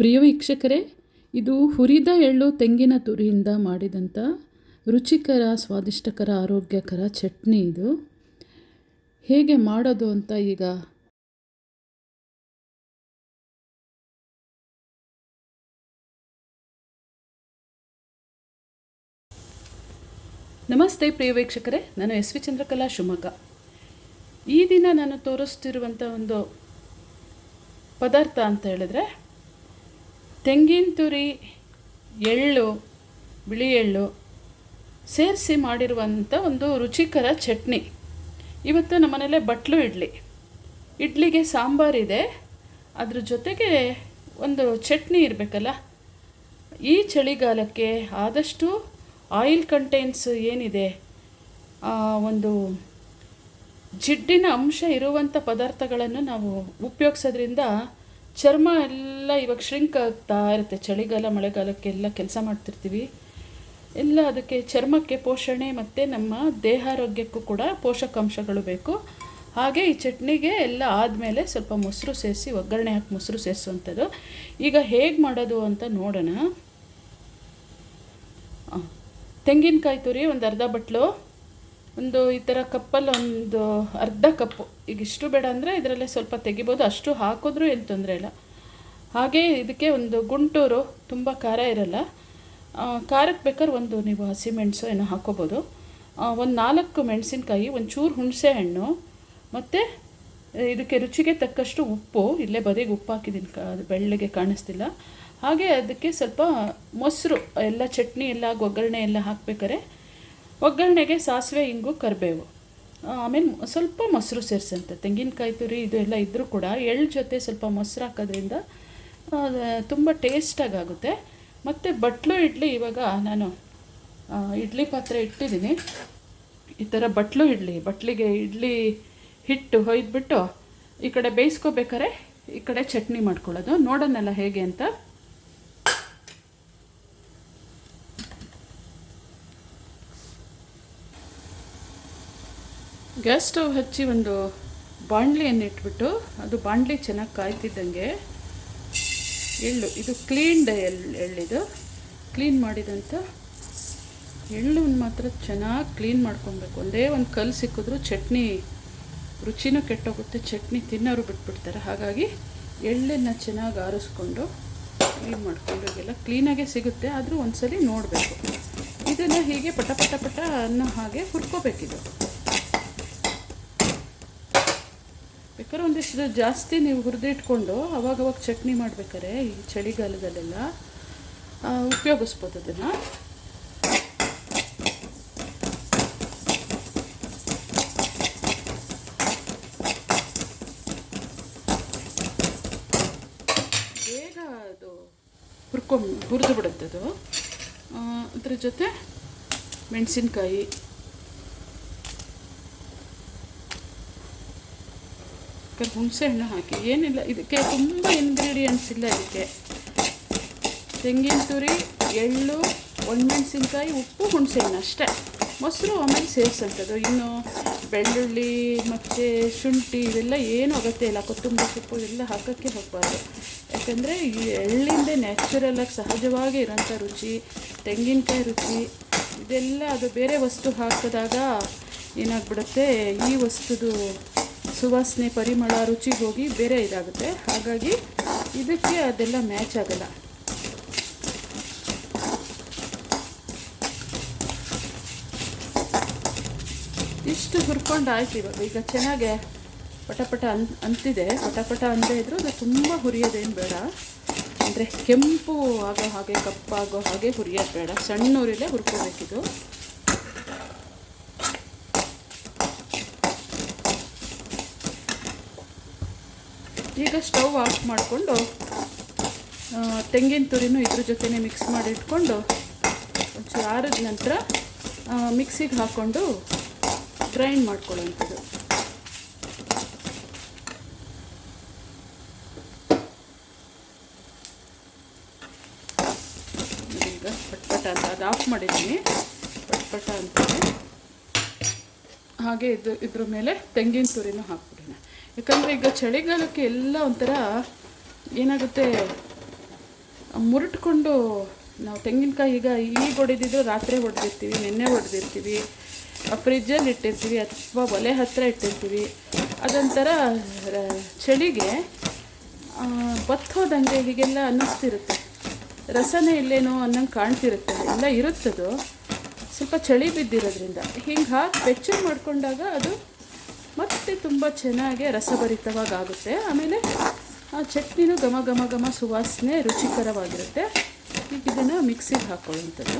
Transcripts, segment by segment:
ಪ್ರಿಯ ವೀಕ್ಷಕರೇ, ಇದು ಹುರಿದ ಎಳ್ಳು ತೆಂಗಿನ ತುರಿಯಿಂದ ಮಾಡಿದಂಥ ರುಚಿಕರ ಸ್ವಾದಿಷ್ಟಕರ ಆರೋಗ್ಯಕರ ಚಟ್ನಿ. ಇದು ಹೇಗೆ ಮಾಡೋದು ಅಂತ ಈಗ ನಮಸ್ತೆ ಪ್ರಿಯ ವೀಕ್ಷಕರೇ, ನಾನು ಎಸ್ ವಿ ಚಂದ್ರಕಲಾ ಶಿವಮೊಗ್ಗ. ಈ ದಿನ ನಾನು ತೋರಿಸ್ತಿರುವಂಥ ಒಂದು ಪದಾರ್ಥ ಅಂತ ಹೇಳಿದ್ರೆ ತೆಂಗಿನ ತುರಿ, ಎಳ್ಳು, ಬಿಳಿ ಎಳ್ಳು ಸೇರಿಸಿ ಮಾಡಿರುವಂಥ ಒಂದು ರುಚಿಕರ ಚಟ್ನಿ. ಇವತ್ತು ನಮ್ಮನೇಲೆ ಬಟ್ಲು ಇಡ್ಲಿಗೆ ಸಾಂಬಾರಿದೆ, ಅದ್ರ ಜೊತೆಗೆ ಒಂದು ಚಟ್ನಿ ಇರಬೇಕಲ್ಲ. ಈ ಚಳಿಗಾಲಕ್ಕೆ ಆದಷ್ಟು ಆಯಿಲ್ ಕಂಟೆಂಟ್ಸ್ ಏನಿದೆ, ಒಂದು ಜಿಡ್ಡಿನ ಅಂಶ ಇರುವಂಥ ಪದಾರ್ಥಗಳನ್ನು ನಾವು ಉಪಯೋಗಿಸೋದ್ರಿಂದ ಚರ್ಮ ಎಲ್ಲ ಇವಾಗ ಶ್ರಿಂಕ್ ಆಗ್ತಾ ಇರುತ್ತೆ. ಚಳಿಗಾಲ ಮಳೆಗಾಲಕ್ಕೆಲ್ಲ ಕೆಲಸ ಮಾಡ್ತಿರ್ತೀವಿ, ಎಲ್ಲ ಅದಕ್ಕೆ ಚರ್ಮಕ್ಕೆ ಪೋಷಣೆ ಮತ್ತು ನಮ್ಮ ದೇಹಾರೋಗ್ಯಕ್ಕೂ ಕೂಡ ಪೋಷಕಾಂಶಗಳು ಬೇಕು. ಹಾಗೆ ಈ ಚಟ್ನಿಗೆ ಎಲ್ಲ ಆದಮೇಲೆ ಸ್ವಲ್ಪ ಮೊಸರು ಸೇರಿಸಿ, ಒಗ್ಗರಣೆ ಹಾಕಿ ಮೊಸರು ಸೇರಿಸುವಂಥದ್ದು. ಈಗ ಹೇಗೆ ಮಾಡೋದು ಅಂತ ನೋಡೋಣ. ತೆಂಗಿನಕಾಯಿ ತುರಿ ಒಂದು ಅರ್ಧ ಬಟ್ಲು, ಒಂದು ಈ ಥರ ಕಪ್ಪಲ್ಲಿ ಒಂದು ಅರ್ಧ ಕಪ್ಪು. ಈಗ ಇಷ್ಟು ಬೇಡ ಅಂದರೆ ಇದರಲ್ಲೇ ಸ್ವಲ್ಪ ತೆಗಿಬೋದು, ಅಷ್ಟು ಹಾಕಿದ್ರೂ ಏನು ತೊಂದರೆ ಇಲ್ಲ. ಹಾಗೆ ಇದಕ್ಕೆ ಒಂದು ಗುಂಟೂರು, ತುಂಬ ಖಾರ ಇರಲ್ಲ. ಖಾರಕ್ಕೆ ಬೇಕಾದ್ರೆ ಒಂದು ನೀವು ಹಸಿಮೆಣಸು ಏನೋ ಹಾಕ್ಕೋಬೋದು. ಒಂದು 4 ಮೆಣಸಿನ್ಕಾಯಿ, ಒಂಚೂರು ಹುಣಸೆ ಹಣ್ಣು, ಮತ್ತು ಇದಕ್ಕೆ ರುಚಿಗೆ ತಕ್ಕಷ್ಟು ಉಪ್ಪು. ಇಲ್ಲೇ ಬದಿಗೆ ಉಪ್ಪು ಹಾಕಿದ್ದೀನಿ, ಅದು ಬೆಳ್ಳಗೆ ಕಾಣಿಸ್ತಿಲ್ಲ. ಹಾಗೆ ಅದಕ್ಕೆ ಸ್ವಲ್ಪ ಮೊಸರು, ಎಲ್ಲ ಚಟ್ನಿ ಎಲ್ಲ ಒಗ್ಗರಣೆ ಎಲ್ಲ ಹಾಕ್ಬೇಕಾರೆ ಒಗ್ಗರಣೆಗೆ ಸಾಸಿವೆ, ಇಂಗು, ಕರಿಬೇವು, ಆಮೇಲೆ ಸ್ವಲ್ಪ ಮೊಸರು ಸೇರಿಸಂತೆ. ತೆಂಗಿನಕಾಯಿ ತುರಿ ಇದು ಎಲ್ಲ ಇದ್ದರೂ ಕೂಡ ಎಳ್ಳು ಜೊತೆ ಸ್ವಲ್ಪ ಮೊಸರು ಹಾಕೋದ್ರಿಂದ ತುಂಬ ಟೇಸ್ಟಾಗಿ ಆಗುತ್ತೆ. ಮತ್ತು ಬಟ್ಲು ಇಡ್ಲಿ, ಇವಾಗ ನಾನು ಇಡ್ಲಿ ಪಾತ್ರೆ ಇಟ್ಟಿದ್ದೀನಿ. ಈ ಥರ ಬಟ್ಲಿಗೆ ಇಡ್ಲಿ ಹಿಟ್ಟು ಹೊಯ್ದುಬಿಟ್ಟು ಈ ಕಡೆ ಬೇಯಿಸ್ಕೋಬೇಕಾರೆ ಈ ಕಡೆ ಚಟ್ನಿ ಮಾಡ್ಕೊಳ್ಳೋದು. ನೋಡೋಣಲ್ಲ ಹೇಗೆ ಅಂತ. ಗ್ಯಾಸ್ ಸ್ಟವ್ ಹಚ್ಚಿ ಒಂದು ಬಾಣಲಿಯನ್ನು ಇಟ್ಬಿಟ್ಟು, ಅದು ಬಾಣಲಿ ಚೆನ್ನಾಗಿ ಕಾಯ್ತಿದ್ದಂಗೆ ಎಳ್ಳು, ಇದು ಕ್ಲೀನ್ಡ್ ಎಳ್ಳಿದು, ಕ್ಲೀನ್ ಮಾಡಿದಂಥ ಎಳ್ಳನ್ನು ಮಾತ್ರ ಚೆನ್ನಾಗಿ ಕ್ಲೀನ್ ಮಾಡ್ಕೊಬೇಕು. ಒಂದೇ ಒಂದು ಕಲ್ಲು ಸಿಕ್ಕಿದ್ರೂ ಚಟ್ನಿ ರುಚಿನೂ ಕೆಟ್ಟೋಗುತ್ತೆ, ಚಟ್ನಿ ತಿನ್ನೋರು ಬಿಟ್ಬಿಡ್ತಾರೆ. ಹಾಗಾಗಿ ಎಳ್ಳನ್ನು ಚೆನ್ನಾಗಿ ಆರಿಸ್ಕೊಂಡು ಕ್ಲೀನ್ ಮಾಡ್ಕೊಂಡು, ಎಲ್ಲ ಕ್ಲೀನಾಗೇ ಸಿಗುತ್ತೆ, ಆದರೂ ಒಂದ್ಸಲಿ ನೋಡಬೇಕು. ಇದನ್ನು ಹೀಗೆ ಪಟ ಪಟ ಪಟ ಅನ್ನೋ ಹಾಗೆ ಹುರ್ಕೋಬೇಕಿದು. ಬೇಕಾದ್ರೆ ಒಂದಿಷ್ಟು ಜಾಸ್ತಿ ನೀವು ಹುರಿದಿಟ್ಕೊಂಡು ಅವಾಗವಾಗ ಚಟ್ನಿ ಮಾಡ್ಬೇಕಾರೆ ಈ ಚಳಿಗಾಲದಲ್ಲೆಲ್ಲ ಉಪಯೋಗಿಸ್ಬೋದು ಅದನ್ನು. ಬೇಗ ಅದು ಹುರಿದು ಬಿಡುತ್ತದು. ಅದ್ರ ಜೊತೆ ಮೆಣಸಿನ್ಕಾಯಿ, ಹುಣಸೆ ಹಣ್ಣು ಹಾಕಿ, ಏನಿಲ್ಲ ಇದಕ್ಕೆ ತುಂಬ ಇಂಗ್ರೀಡಿಯೆಂಟ್ಸ್ ಇಲ್ಲ. ಇದಕ್ಕೆ ತೆಂಗಿನ ತುರಿ, ಎಳ್ಳು, ಒಣಮೆಣಸಿನ್ಕಾಯಿ, ಉಪ್ಪು, ಹುಣಸೆ ಹಣ್ಣು ಅಷ್ಟೇ. ಮೊಸರು ಆಮೇಲೆ ಸೇರಿಸಂಥದ್ದು. ಇನ್ನು ಬೆಳ್ಳುಳ್ಳಿ ಮತ್ತು ಶುಂಠಿ ಇವೆಲ್ಲ ಏನೂ ಅಗತ್ಯ ಇಲ್ಲ. ಕೊತ್ತಂಬರಿ ಸೊಪ್ಪು ಎಲ್ಲ ಹಾಕೋಕ್ಕೆ ಹೋಗಬಾರ್ದು. ಯಾಕಂದರೆ ಈ ಎಳ್ಳಿಂದೇ ನ್ಯಾಚುರಲಾಗಿ ಸಹಜವಾಗಿ ಇರೋಂಥ ರುಚಿ, ತೆಂಗಿನಕಾಯಿ ರುಚಿ, ಇದೆಲ್ಲ ಅದು ಬೇರೆ ವಸ್ತು ಹಾಕಿದಾಗ ಏನಾಗ್ಬಿಡುತ್ತೆ, ಈ ವಸ್ತುದು ಸುವಾಸನೆ, ಪರಿಮಳ, ರುಚಿ ಹೋಗಿ ಬೇರೆ ಇದಾಗುತ್ತೆ. ಹಾಗಾಗಿ ಇದಕ್ಕೆ ಅದೆಲ್ಲ ಮ್ಯಾಚ್ ಆಗಲ್ಲ. ಇಷ್ಟು ಹುರ್ಕೊಂಡು ಆಯ್ತು. ಈಗ ಚೆನ್ನಾಗೆ ಪಟಪಟ ಅಂತಿದೆ. ಪಟಪಟ ಅಂದೇ ಇದ್ರೂ ಅದು ತುಂಬ ಹುರಿಯೋದೇನು ಬೇಡ, ಅಂದರೆ ಕೆಂಪು ಆಗೋ ಹಾಗೆ, ಕಪ್ಪಾಗೋ ಹಾಗೆ ಹುರಿಯೋದು ಬೇಡ. ಸಣ್ಣ ಉರಿಲೇ ಹುರ್ಕೋಬೇಕಿದು. ಈಗ ಸ್ಟವ್ ಆಫ್ ಮಾಡಿಕೊಂಡು ತೆಂಗಿನ ತುರಿನೂ ಇದ್ರ ಜೊತೆನೇ ಮಿಕ್ಸ್ ಮಾಡಿ ಇಟ್ಕೊಂಡು ಒಂಚೂರು ಆರಿದ ನಂತರ ಮಿಕ್ಸಿಗೆ ಹಾಕ್ಕೊಂಡು ಗ್ರೈಂಡ್ ಮಾಡ್ಕೊಳ್ಳೋವಂಥದ್ದು. ಈಗ ಪಟ್ಪಟ ಅಂತ ಅದು ಆಫ್ ಮಾಡಿದ್ದೀನಿ, ಪಟ್ಪಟ ಅಂತಾರೆ. ಹಾಗೆ ಇದ್ರ ಮೇಲೆ ತೆಂಗಿನ ತುರಿನೂ ಹಾಕ್ಬಿಡೋಣ. ಯಾಕಂದರೆ ಈಗ ಚಳಿಗಾಲಕ್ಕೆ ಎಲ್ಲ ಒಂಥರ ಏನಾಗುತ್ತೆ, ಮುರುಟ್ಕೊಂಡು ನಾವು ತೆಂಗಿನಕಾಯಿ ಈಗ ಹೊಡೆದಿದ್ದು ರಾತ್ರಿ ಹೊಡೆದಿರ್ತೀವಿ, ನಿನ್ನೆ ಹೊಡೆದಿರ್ತೀವಿ, ಫ್ರಿಜ್ಜಲ್ಲಿ ಇಟ್ಟಿರ್ತೀವಿ ಅಥವಾ ಒಲೆ ಹತ್ತಿರ ಇಟ್ಟಿರ್ತೀವಿ. ಅದೊಂಥರ ಚಳಿಗೆ ಬತ್ತೋದಂಗೆ ಹೀಗೆಲ್ಲ ಅನ್ನಿಸ್ತಿರುತ್ತೆ. ರಸನೇ ಇಲ್ಲೇನೋ ಅನ್ನಂಗೆ ಕಾಣ್ತಿರುತ್ತೆ, ಎಲ್ಲ ಇರುತ್ತದು. ಸ್ವಲ್ಪ ಚಳಿ ಬಿದ್ದಿರೋದ್ರಿಂದ ಹಿಂಗೆ ಹಾಕಿ ಬೆಚ್ಚಗೆ ಮಾಡಿಕೊಂಡಾಗ ಅದು ಮತ್ತೆ ತುಂಬ ಚೆನ್ನಾಗಿ ರಸಭರಿತವಾಗಿ ಆಗುತ್ತೆ. ಆಮೇಲೆ ಆ ಚಟ್ನಿನೂ ಘಮ ಘಮ ಘಮ ಸುವಾಸನೆ ರುಚಿಕರವಾಗಿರುತ್ತೆ. ಈಗ ಇದನ್ನು ಮಿಕ್ಸಿಗೆ ಹಾಕೊಳ್ಳುವಂಥದ್ದು.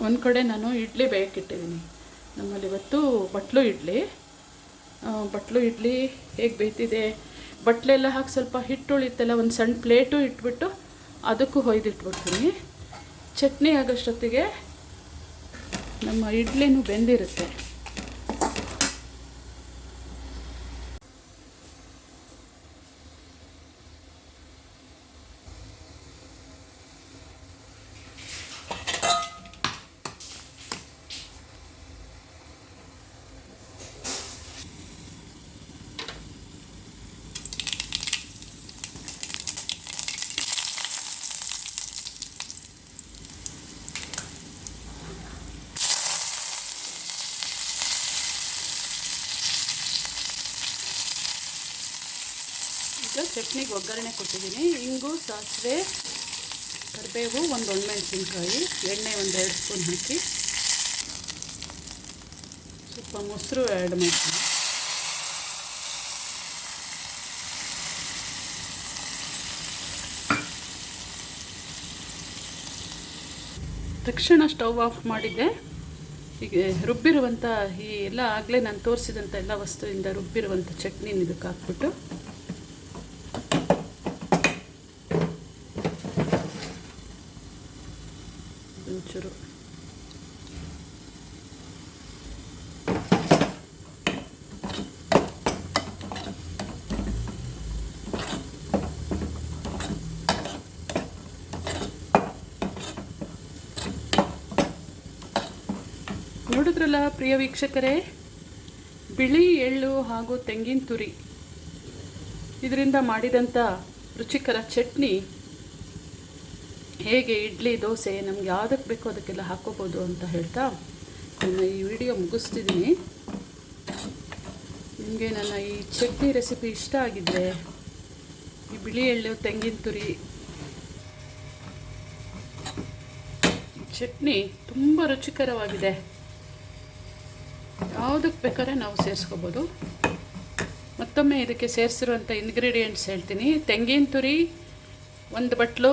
ಒಂದು ಕಡೆ ನಾನು ಇಡ್ಲಿ ಬೇಯಕ್ಕಿಟ್ಟಿದ್ದೀನಿ. ನಮ್ಮಲ್ಲಿ ಇವತ್ತು ಬಟ್ಲು ಇಡ್ಲಿ ಹೇಗೆ ಬೇಯ್ತಿದೆ. ಬಟ್ಲೆಲ್ಲ ಹಾಕಿ ಸ್ವಲ್ಪ ಹಿಟ್ಟು ಉಳಿತಲ್ಲ, ಒಂದು ಸಣ್ಣ ಪ್ಲೇಟು ಇಟ್ಬಿಟ್ಟು ಅದಕ್ಕೂ ಹೊಯ್ದಿಟ್ಬಿಡ್ತೀನಿ. ಚಟ್ನಿ ಆಗೋಷ್ಟೊತ್ತಿಗೆ ನಮ್ಮ ಇಡ್ಲಿನೂ ಬೆಂದಿರುತ್ತೆ. ಈಗ ಚಟ್ನಿಗೆ ಒಗ್ಗರಣೆ ಕೊಟ್ಟಿದ್ದೀನಿ. ಇಂಗು, ಸಾಸಿವೆ, ಕರಿಬೇವು, ಒಂದು ಒಣಮೆಣಸಿನ್ಕಾಯಿ, ಎಣ್ಣೆ ಒಂದು 2 ಸ್ಪೂನ್ ಹಾಕಿ ಸ್ವಲ್ಪ ಮೊಸರು ಆ್ಯಡ್ ಮಾಡ್ತೀನಿ. ತಕ್ಷಣ ಸ್ಟವ್ ಆಫ್ ಮಾಡಿದ್ದೆ. ಈಗ ರುಬ್ಬಿರುವಂಥ ಈ ಎಲ್ಲ ಆಗಲೇ ನಾನು ತೋರಿಸಿದಂಥ ಎಲ್ಲ ವಸ್ತುವಿಂದ ರುಬ್ಬಿರುವಂಥ ಚಟ್ನಿನ ಇದಕ್ಕೆ ಹಾಕ್ಬಿಟ್ಟು ಒಂಚೂರು ನೋಡಿದ್ರಲ್ಲ ಪ್ರಿಯ ವೀಕ್ಷಕರೇ, ಬಿಳಿ ಎಳ್ಳು ಹಾಗೂ ತೆಂಗಿನ ತುರಿ ಇದರಿಂದ ಮಾಡಿದಂಥ ರುಚಿಕರ ಚಟ್ನಿ ಹೇಗೆ ಇಡ್ಲಿ, ದೋಸೆ ನಮ್ಗೆ ಯಾವುದಕ್ಕೆ ಬೇಕೋ ಅದಕ್ಕೆಲ್ಲ ಹಾಕ್ಕೋಬೋದು ಅಂತ ಹೇಳ್ತಾ ನಾನು ಈ ವಿಡಿಯೋ ಮುಗಿಸ್ತಿದ್ದೀನಿ. ನಿಮಗೆ ನನ್ನ ಈ ಚಟ್ನಿ ರೆಸಿಪಿ ಇಷ್ಟ ಆಗಿದ್ದರೆ ಈ ಬಿಳಿ ಎಳ್ಳು, ತೆಂಗಿನ ತುರಿ ಚಟ್ನಿ ತುಂಬ ರುಚಿಕರವಾಗಿದೆ. ಯಾವುದಕ್ಕೆ ಬೇಕಾದ್ರೆ ನಾವು ಸೇರಿಸ್ಕೋಬೋದು. ಮತ್ತೊಮ್ಮೆ ಇದಕ್ಕೆ ಸೇರಿಸಿರುವಂಥ ಇಂಗ್ರೀಡಿಯೆಂಟ್ಸ್ ಹೇಳ್ತೀನಿ. ತೆಂಗಿನ ತುರಿ 1 ಬಟ್ಲು,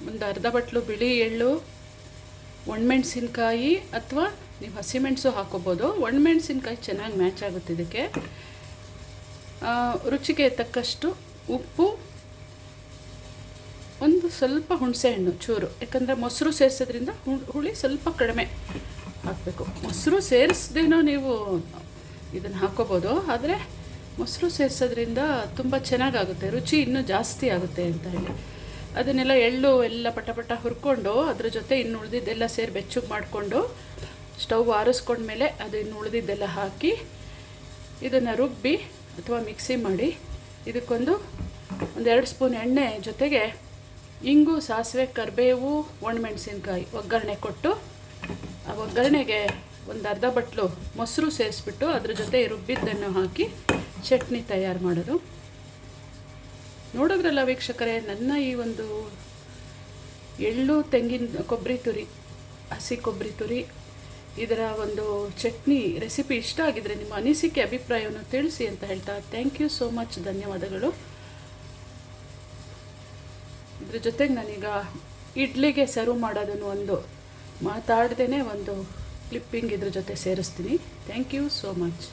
ಒಂದು ಅರ್ಧ ಬಟ್ಲು ಬಿಳಿ ಎಳ್ಳು, ಒಣಮೆಣಸಿನ್ಕಾಯಿ ಅಥವಾ ನೀವು ಹಸಿಮೆಣಸು ಹಾಕೋಬೋದು. ಒಣಮೆಣಸಿನ್ಕಾಯಿ ಚೆನ್ನಾಗಿ ಮ್ಯಾಚ್ ಆಗುತ್ತೆ ಇದಕ್ಕೆ. ರುಚಿಗೆ ತಕ್ಕಷ್ಟು ಉಪ್ಪು, ಒಂದು ಸ್ವಲ್ಪ ಹುಣಸೆ ಹಣ್ಣು ಚೂರು, ಯಾಕಂದರೆ ಮೊಸರು ಸೇರಿಸೋದ್ರಿಂದ ಹುಳಿ ಸ್ವಲ್ಪ ಕಡಿಮೆ ಹಾಕಬೇಕು. ಮೊಸರು ಸೇರಿಸ್ದೇನೋ ನೀವು ಇದನ್ನು ಹಾಕೋಬೋದು, ಆದರೆ ಮೊಸರು ಸೇರಿಸೋದ್ರಿಂದ ತುಂಬ ಚೆನ್ನಾಗಾಗುತ್ತೆ, ರುಚಿ ಇನ್ನೂ ಜಾಸ್ತಿ ಆಗುತ್ತೆ ಅಂತ ಹೇಳಿ ಅದನ್ನೆಲ್ಲ ಎಳ್ಳು ಎಲ್ಲ ಪಟ ಹುರ್ಕೊಂಡು ಅದ್ರ ಜೊತೆ ಇನ್ನು ಉಳಿದಿದ್ದೆಲ್ಲ ಸೇರಿ ಬೆಚ್ಚಗೆ ಮಾಡಿಕೊಂಡು ಸ್ಟವ್ ಆರಿಸ್ಕೊಂಡ್ಮೇಲೆ ಅದು ಇನ್ನು ಉಳಿದಿದ್ದೆಲ್ಲ ಹಾಕಿ ಇದನ್ನು ರುಬ್ಬಿ ಅಥವಾ ಮಿಕ್ಸಿ ಮಾಡಿ ಇದಕ್ಕೊಂದು 2 ಸ್ಪೂನ್ ಎಣ್ಣೆ ಜೊತೆಗೆ ಇಂಗು, ಸಾಸಿವೆ, ಕರಿಬೇವು, ಒಣಮೆಣಸಿನ್ಕಾಯಿ ಒಗ್ಗರಣೆ ಕೊಟ್ಟು ಆ ಒಗ್ಗರಣೆಗೆ ಒಂದು ಅರ್ಧ ಬಟ್ಲು ಮೊಸರು ಸೇರಿಸ್ಬಿಟ್ಟು ಅದ್ರ ಜೊತೆ ರುಬ್ಬಿದ್ದನ್ನು ಹಾಕಿ ಚಟ್ನಿ ತಯಾರು ಮಾಡೋದು. ನೋಡಿದ್ರಲ್ಲ ವೀಕ್ಷಕರೇ, ನನ್ನ ಈ ಒಂದು ಎಳ್ಳು, ತೆಂಗಿನ ಕೊಬ್ಬರಿ ತುರಿ, ಹಸಿ ಕೊಬ್ಬರಿ ತುರಿ ಇದರ ಒಂದು ಚಟ್ನಿ ರೆಸಿಪಿ ಇಷ್ಟ ಆಗಿದರೆ ನಿಮ್ಮ ಅನಿಸಿಕೆ, ಅಭಿಪ್ರಾಯವನ್ನು ತಿಳಿಸಿ ಅಂತ ಹೇಳ್ತಾ ಥ್ಯಾಂಕ್ ಯು ಸೋ ಮಚ್, ಧನ್ಯವಾದಗಳು. ಇದ್ರ ಜೊತೆಗೆ ನಾನೀಗ ಇಡ್ಲಿಗೆ ಸರ್ವ್ ಮಾಡೋದನ್ನು ಒಂದು ಮಾತಾಡ್ದೇ ಒಂದು ಕ್ಲಿಪ್ಪಿಂಗ್ ಇದ್ರ ಜೊತೆ ಸೇರಿಸ್ತೀನಿ. Thank you so much.